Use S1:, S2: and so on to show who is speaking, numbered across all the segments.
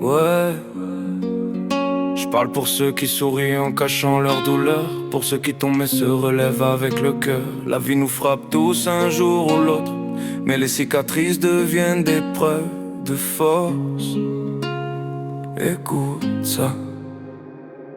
S1: Ouais. Je parle pour ceux qui sourient en cachant leur douleur, pour ceux qui tombent et se relèvent avec le cœur. La vie nous frappe tous un jour ou l'autre, mais les cicatrices deviennent des preuves de force. Écoute ça.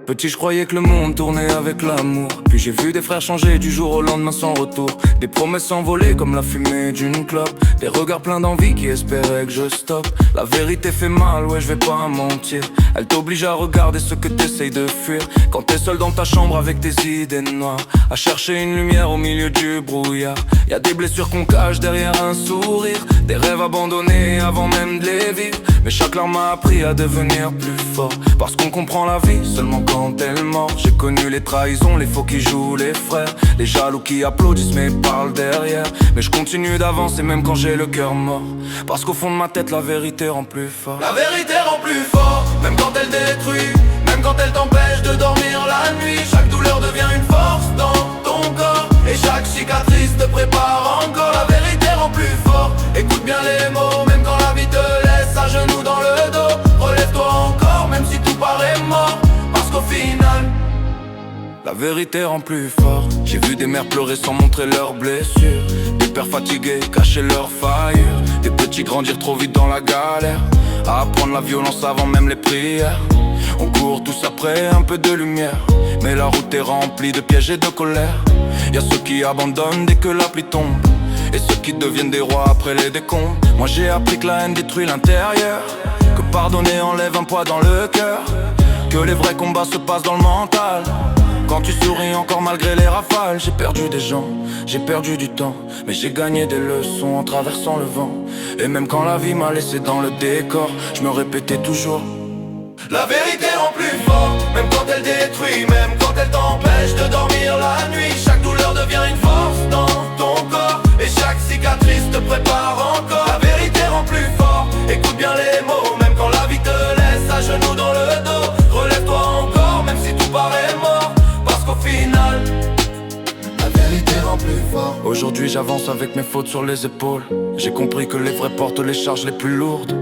S1: Petit, je croyais que le monde tournait avec l'amour. Puis j'ai vu des frères changer du jour au lendemain sans retour. Des promesses s'envoler comme la fumée d'une clope. Des regards pleins d'envie qui espéraient que je stoppe. La vérité fait mal, ouais je vais pas mentir. Elle t'oblige à regarder ce que t'essayes de fuir. Quand t'es seul dans ta chambre avec tes idées noires, à chercher une lumière au milieu du brouillard. Y'a des blessures qu'on cache derrière un sourire, des rêves abandonnés avant même de les vivre. Mais chaque larme m'a appris à devenir plus fort, parce qu'on comprend la vie seulement quand elle mord. J'ai connu les trahisons, les faux qui jouent les frères, les jaloux qui applaudissent mais parlent derrière. Mais je continue d'avancer même quand j'ai le cœur mort, parce qu'au fond de ma tête la vérité rend plus fort.
S2: La vérité rend plus fort, même quand elle détruit, même quand elle t'empêche de dormir la nuit. Chaque douleur devient une force dans ton corps, et chaque cicatrice te prépare encore. La vérité rend plus fort, écoute bien les mots, même quand la vie te laisse à genoux dans le dos. Relève-toi encore, même si tout paraît mort, parce qu'au final
S1: la vérité rend plus fort. J'ai vu des mères pleurer sans montrer leurs blessures, des pères fatigués cacher leurs failles, des petits grandir trop vite dans la galère, à apprendre la violence avant même les prières. On court tous après un peu de lumière, mais la route est remplie de pièges et de colère. Y'a ceux qui abandonnent dès que la pluie tombe, et ceux qui deviennent des rois après les décombres. Moi j'ai appris que la haine détruit l'intérieur, que pardonner enlève un poids dans le cœur, que les vrais combats se passent dans le mental. Quand tu souris encore malgré les rafales. J'ai perdu des gens, j'ai perdu du temps, mais j'ai gagné des leçons en traversant le vent. Et même quand la vie m'a laissé dans le décor, je me répétais toujours:
S2: la vérité rend plus fort, même quand elle détruit, même quand elle t'empêche de dormir la nuit. Chaque douleur devient une force dans ton corps, et chaque cicatrice te prépare encore. La vérité rend plus fort, écoute bien les mots, même quand la vie te laisse à genoux dans le dos. Relève-toi encore, même si tout paraît mort, parce qu'au final la vérité rend plus fort.
S1: Aujourd'hui j'avance avec mes fautes sur les épaules. J'ai compris que les vrais portent les charges les plus lourdes.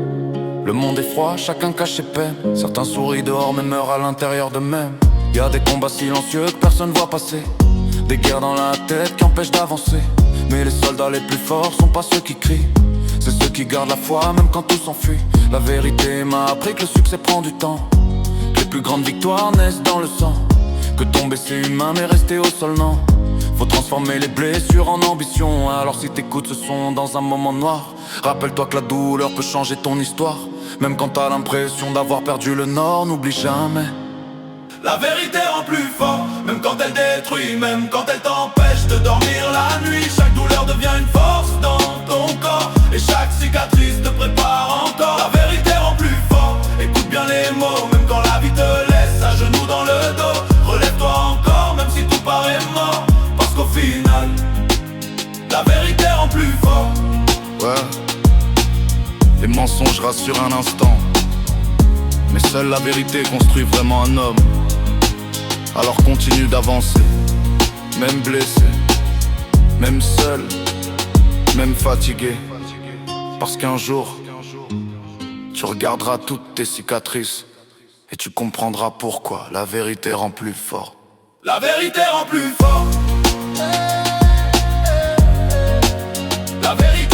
S1: Le monde est froid, chacun cache ses peines. Certains sourient dehors mais meurent à l'intérieur d'eux-mêmes. Y'a des combats silencieux que personne voit passer, des guerres dans la tête qui empêchent d'avancer. Mais les soldats les plus forts sont pas ceux qui crient, c'est ceux qui gardent la foi même quand tout s'enfuit. La vérité m'a appris que le succès prend du temps, que les plus grandes victoires naissent dans le sang, que tomber c'est humain mais rester au sol non. Faut transformer les blessures en ambition. Alors si t'écoutes ce son dans un moment noir, rappelle-toi que la douleur peut changer ton histoire. Même quand t'as l'impression d'avoir perdu le nord, n'oublie jamais:
S2: la vérité rend plus fort, même quand elle détruit, même quand elle t'empêche de dormir la nuit. Chaque douleur devient une force dans ton corps, et chaque cicatrice te prépare encore. La vérité rend plus fort, écoute bien les mots, même quand la vie te laisse à genoux dans le dos. Relève-toi encore, même si tout paraît mort, parce qu'au final la vérité rend plus fort.
S3: Ouais, les mensonges rassurent un instant, mais seule la vérité construit vraiment un homme. Alors continue d'avancer, même blessé, même seul, même fatigué, parce qu'un jour tu regarderas toutes tes cicatrices et tu comprendras pourquoi la vérité rend plus fort.
S2: La vérité rend plus fort. La vérité